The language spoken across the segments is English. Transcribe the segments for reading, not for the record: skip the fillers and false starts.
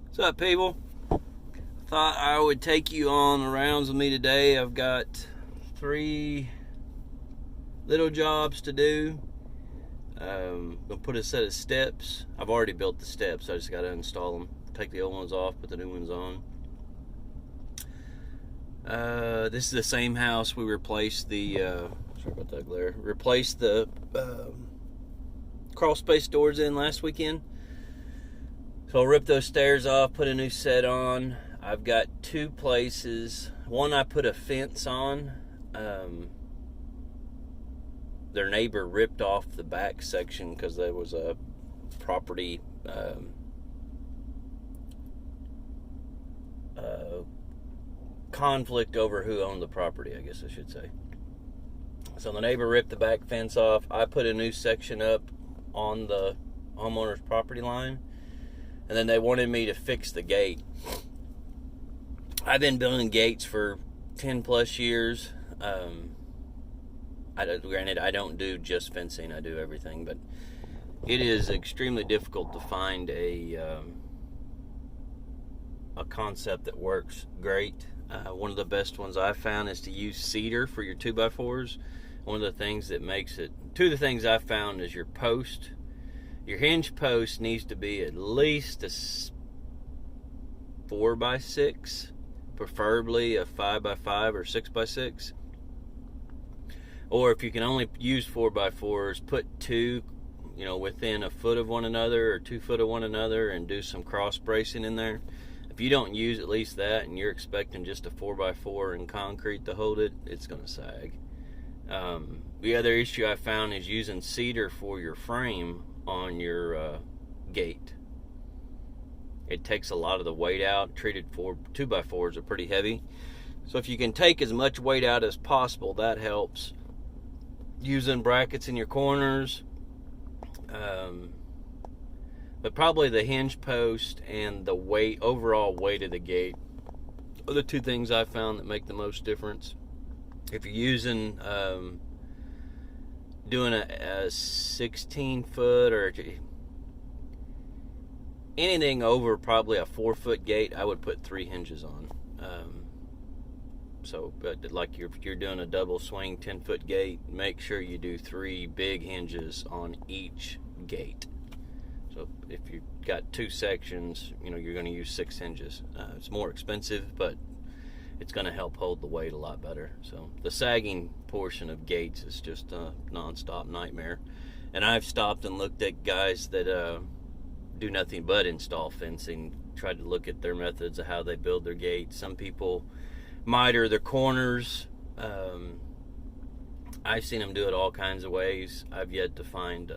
What's up, people? Thought I would take you on the rounds with me today. I've got 3 little jobs to do. Gonna put a set of steps. I've already built the steps. I just got to install them. Take the old ones off, put the new ones on. This is the same house we replaced the. Sorry about that glare. Replaced the crawl space doors in last weekend. So I'll rip those stairs off, put a new set on. I've got 2 places. One I put a fence on. Their neighbor ripped off the back section because there was a property conflict over who owned the property, I guess I should say. So the neighbor ripped the back fence off. I put a new section up on the homeowner's property line. And then they wanted me to fix the gate. I've been building gates for 10 plus years. Granted, I don't do just fencing, I do everything, but it is extremely difficult to find a concept that works great. One of the best ones I've found is to use cedar for your 2x4s. One of the things that makes it, 2 of the things I've found is your post. Your hinge post needs to be at least a 4x6, preferably a 5x5 or 6x6. Or if you can only use 4x4s, put 2, within a foot of one another or 2 foot of one another, and do some cross bracing in there. If you don't use at least that, and you're expecting just a 4x4 and concrete to hold it, it's going to sag. The other issue I found is using cedar for your frame on your gate. It takes a lot of the weight out. Treated 2x4s are pretty heavy, so if you can take as much weight out as possible, that helps. Using brackets in your corners, but probably the hinge post and the overall weight of the gate are the 2 things I found that make the most difference. If you're using doing a 16 foot or anything over probably a 4 foot gate, I would put 3 hinges on. But like you're doing a double swing 10 foot gate, make sure you do 3 big hinges on each gate. So if you've got 2 sections, you're going to use 6 hinges. It's more expensive, but it's going to help hold the weight a lot better. So the sagging portion of gates is just a non-stop nightmare. And I've stopped and looked at guys that do nothing but install fencing, tried to look at their methods of how they build their gates. Some people miter their corners. I've seen them do it all kinds of ways. I've yet to find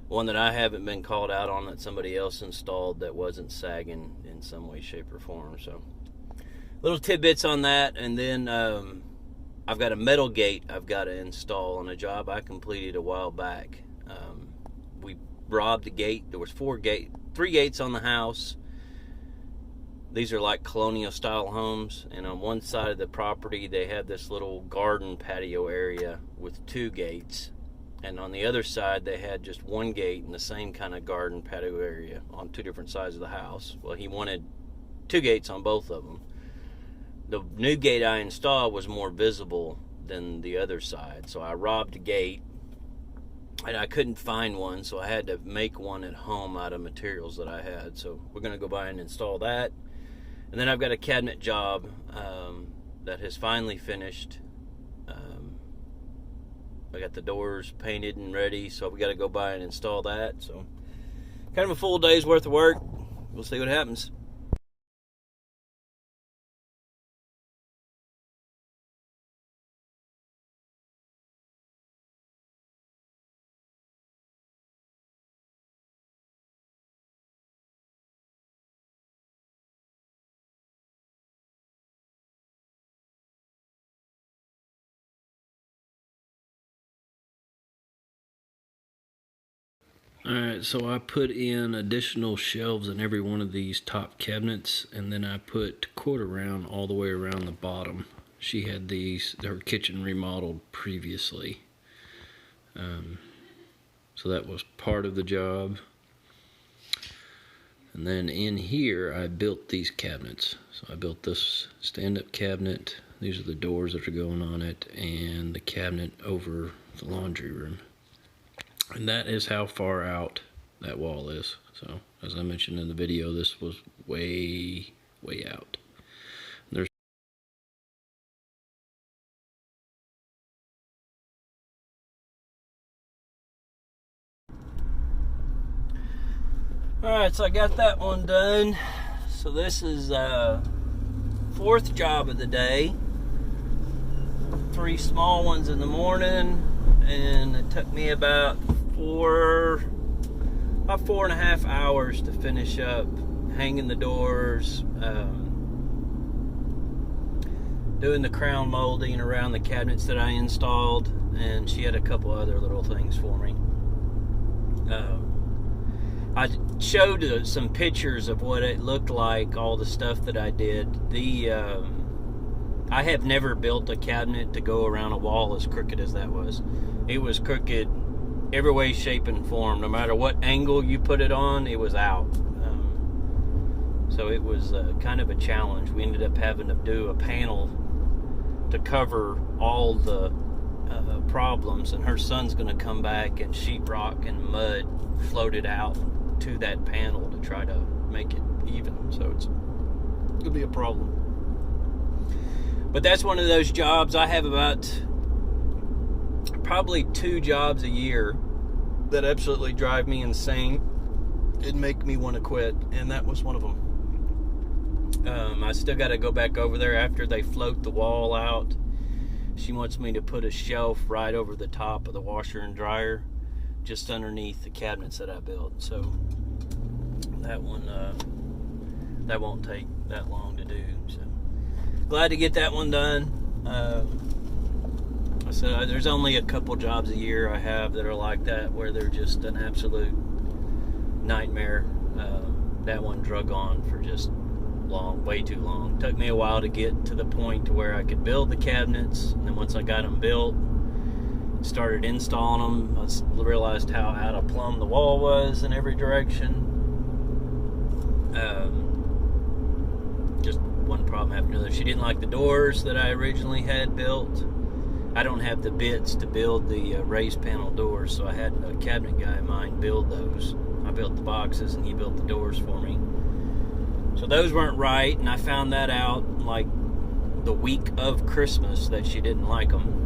one that I haven't been called out on that somebody else installed that wasn't sagging in some way, shape, or form. So little tidbits on that. And then I've got a metal gate I've got to install on a job I completed a while back. We robbed the gate. There was 3 gates on the house. These are like colonial style homes, and on one side of the property they have this little garden patio area with 2 gates, and on the other side they had just 1 gate in the same kind of garden patio area on 2 different sides of the house. Well, he wanted 2 gates on both of them. The new gate I installed was more visible than the other side, so I robbed a gate, and I couldn't find one, so I had to make one at home out of materials that I had. So we're going to go by and install that. And then I've got a cabinet job that has finally finished. I got the doors painted and ready, so we got to go by and install that. So kind of a full day's worth of work. We'll see what happens. Alright, so I put in additional shelves in every one of these top cabinets, and then I put quarter round all the way around the bottom. She had her kitchen remodeled previously. So that was part of the job. And then in here, I built these cabinets. So I built this stand-up cabinet. These are the doors that are going on it, and the cabinet over the laundry room. And that is how far out that wall is. So as I mentioned in the video, this was way, way out. There's Alright, so I got that one done. So this is fourth job of the day. 3 small ones in the morning, and it took me about 4.5 hours to finish up hanging the doors, doing the crown molding around the cabinets that I installed, and she had a couple other little things for me. I showed some pictures of what it looked like, all the stuff that I did. I have never built a cabinet to go around a wall as crooked as that was. It was crooked every way, shape, and form. No matter what angle you put it on, it was out. So it was kind of a challenge. We ended up having to do a panel to cover all the problems, and her son's going to come back and sheetrock and mud floated out to that panel to try to make it even. So it's going to be a problem. But that's one of those jobs. I have about probably 2 jobs a year that absolutely drive me insane and make me want to quit, and that was one of them. I still got to go back over there after they float the wall out. She wants me to put a shelf right over the top of the washer and dryer, just underneath the cabinets that I built. So that one, that won't take that long to do. So glad to get that one done. So there's only a couple jobs a year I have that are like that, where they're just an absolute nightmare. That one drug on for just long, way too long. Took me a while to get to the point to where I could build the cabinets, and then once I got them built, started installing them, I realized how out of plumb the wall was in every direction. Just one problem after another. She didn't like the doors that I originally had built. I don't have the bits to build the raised panel doors, so I had a cabinet guy of mine build those. I built the boxes and he built the doors for me. So those weren't right, and I found that out like the week of Christmas that she didn't like them.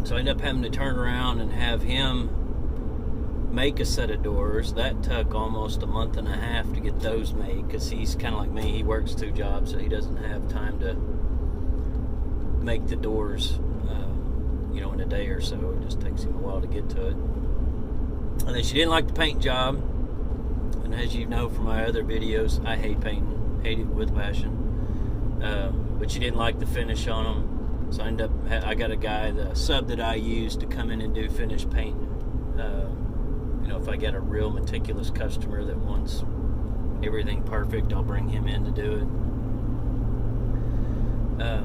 So I ended up having to turn around and have him make a set of doors. That took almost a month and a half to get those made, because he's kind of like me. He works 2 jobs, so he doesn't have time to make the doors, in a day or so. It just takes him a while to get to it. And then she didn't like the paint job. And as you know from my other videos, I hate painting. Hate it with passion. But she didn't like the finish on them. So I got a guy, the sub that I use, to come in and do finish painting. If I get a real meticulous customer that wants everything perfect, I'll bring him in to do it.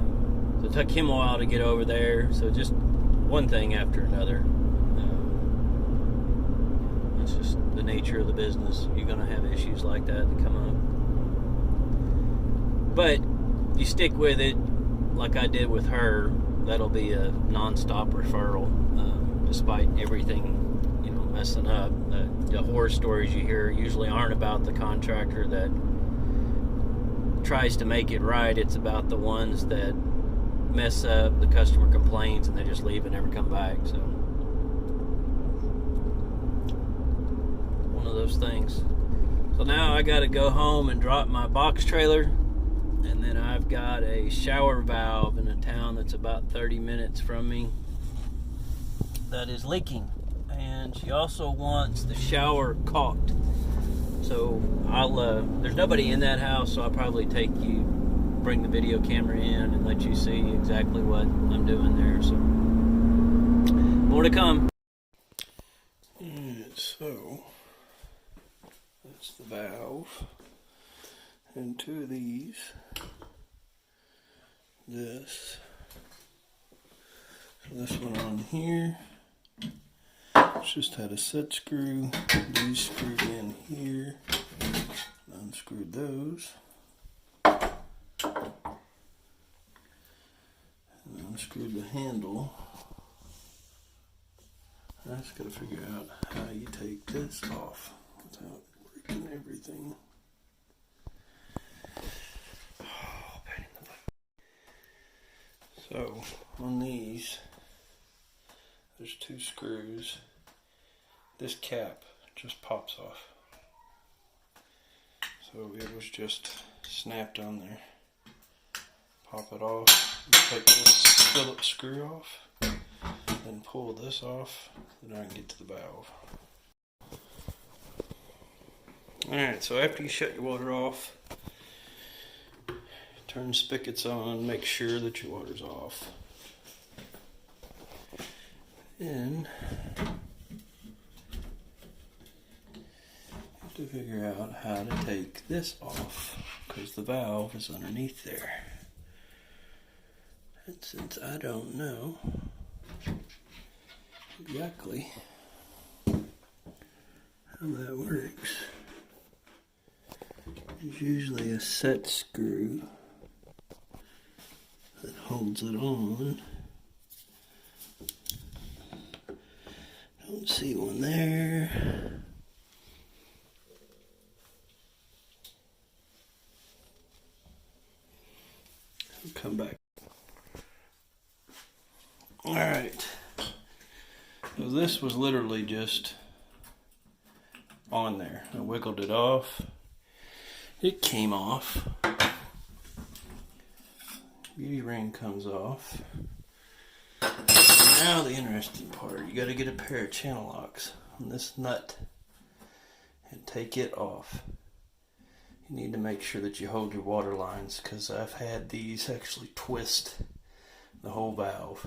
So it took him a while to get over there. So just one thing after another. It's just the nature of the business. You're going to have issues like that come up. But you stick with it like I did with her, that'll be a non-stop referral, despite everything messing up. The horror stories you hear usually aren't about the contractor that tries to make it right. It's about the ones that mess up, the customer complains, and they just leave and never come back. So one of those things. So now I got to go home and drop my box trailer, and then I've got a shower valve in a town that's about 30 minutes from me that is leaking. And she also wants the shower caulked. So there's nobody in that house, so I'll probably bring the video camera in and let you see exactly what I'm doing there. So more to come. So that's the valve, and 2 of these. So this one on here. just had a set screw. These screwed in here. Unscrewed those. And unscrewed the handle. I just gotta figure out how you take this off without breaking everything. Oh, pain in the butt. So on these, there's 2 screws. This cap just pops off. So it was just snapped on there. Pop it off, take this Phillips screw off, then pull this off, then I can get to the valve. Alright, so after you shut your water off, turn spigots on, make sure that your water's off. Then you have to figure out how to take this off, because the valve is underneath there. And since I don't know exactly how that works, there's usually a set screw that holds it on. Don't see one there. I'll come back. Alright, so this was literally just on there. I wiggled it off. It came off. Beauty ring comes off. Now the interesting part, you got to get a pair of channel locks on this nut and take it off. You need to make sure that you hold your water lines, because I've had these actually twist the whole valve.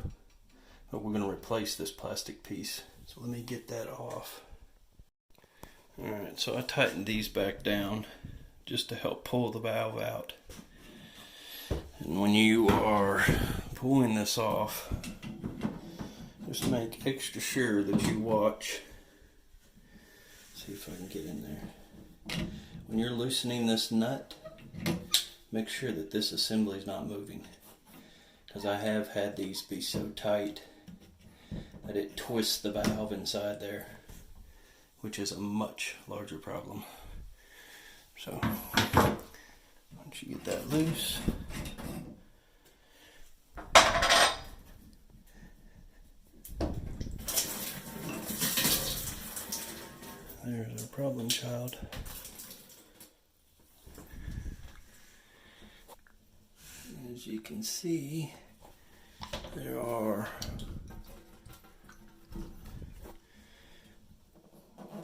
But we're going to replace this plastic piece. So let me get that off. Alright, so I tightened these back down just to help pull the valve out. And when you are pulling this off, just make extra sure that you watch. See if I can get in there. When you're loosening this nut, make sure that this assembly is not moving. Because I have had these be so tight that it twists the valve inside there, which is a much larger problem. So, once you get that loose, there's our problem child. As you can see, there are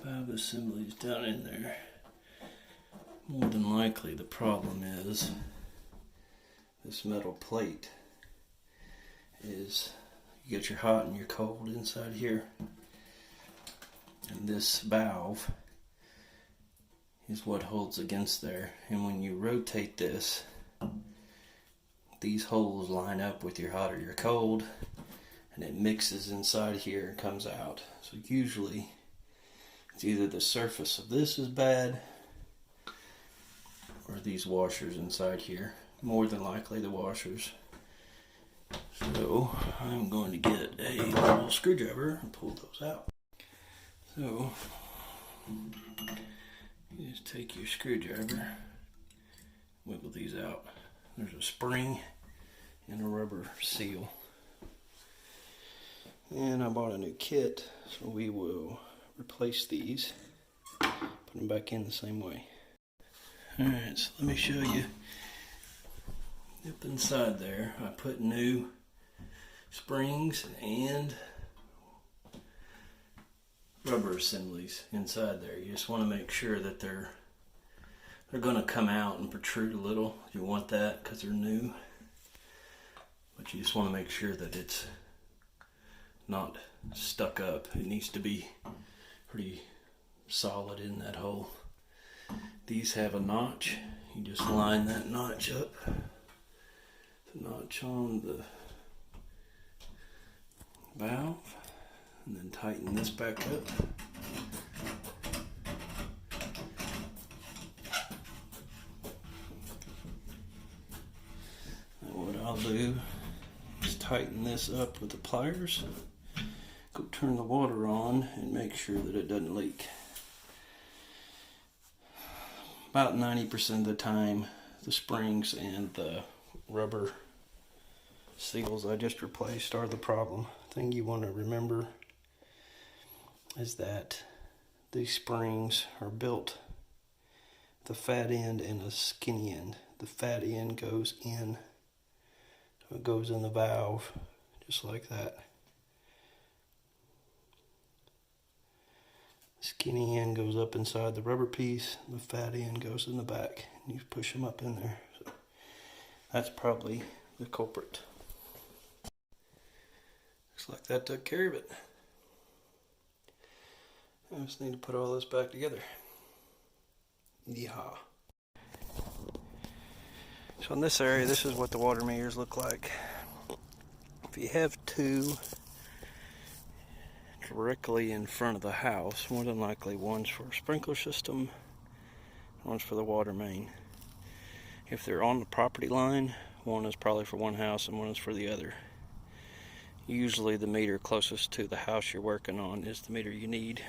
valve assemblies down in there. More than likely the problem is this metal plate is, you get your hot and your cold inside here, and this valve is what holds against there. And when you rotate this, these holes line up with your hot or your cold, and it mixes inside here and comes out. So usually it's either the surface of this is bad or these washers inside here. More than likely the washers. So I'm going to get a little screwdriver and pull those out. So you just take your screwdriver, wiggle these out. There's a spring and a rubber seal. And I bought a new kit, so we will replace these, put them back in the same way. Alright, so let me show you. Up inside there, I put new springs and rubber assemblies inside there. You just want to make sure that they're going to come out and protrude a little. You want that because they're new. But you just want to make sure that it's not stuck up. It needs to be pretty solid in that hole. These have a notch. You just line that notch up. The notch on the valve. and then tighten this back up. And what I'll do is tighten this up with the pliers, go turn the water on and make sure that it doesn't leak. About 90% of the time, the springs and the rubber seals I just replaced are the problem. The thing you want to remember is that these springs are built with a fat end and a skinny end. The fat end goes in, so it goes in the valve, just like that. The skinny end goes up inside the rubber piece, the fat end goes in the back, and you push them up in there. So that's probably the culprit. Looks like that took care of it. I just need to put all this back together. Yeehaw. So in this area, this is what the water meters look like. If you have two directly in front of the house, more than likely one's for a sprinkler system, one's for the water main. If they're on the property line, one is probably for one house and one is for the other. Usually the meter closest to the house you're working on is the meter you need.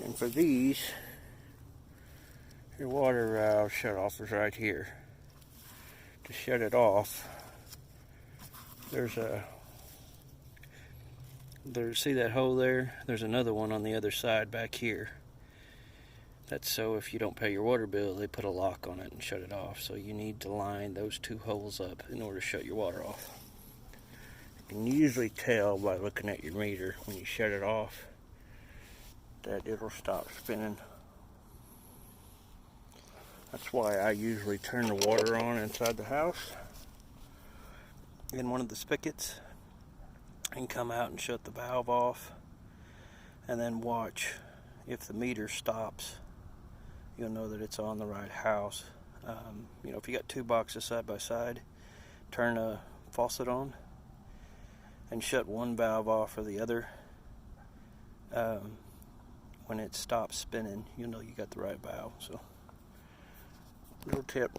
And for these, your water valve shut off is right here. To shut it off, see that hole there? There's another one on the other side back here. That's so if you don't pay your water bill, they put a lock on it and shut it off. So you need to line those two holes up in order to shut your water off. You can usually tell by looking at your meter when you shut it off that it'll stop spinning. That's why I usually turn the water on inside the house in one of the spigots and come out and shut the valve off, and then watch. If the meter stops, you'll know that it's on the right house. If you got two boxes side by side, turn a faucet on and shut one valve off or the other. When it stops spinning, you'll know you got the right valve. So, little tip.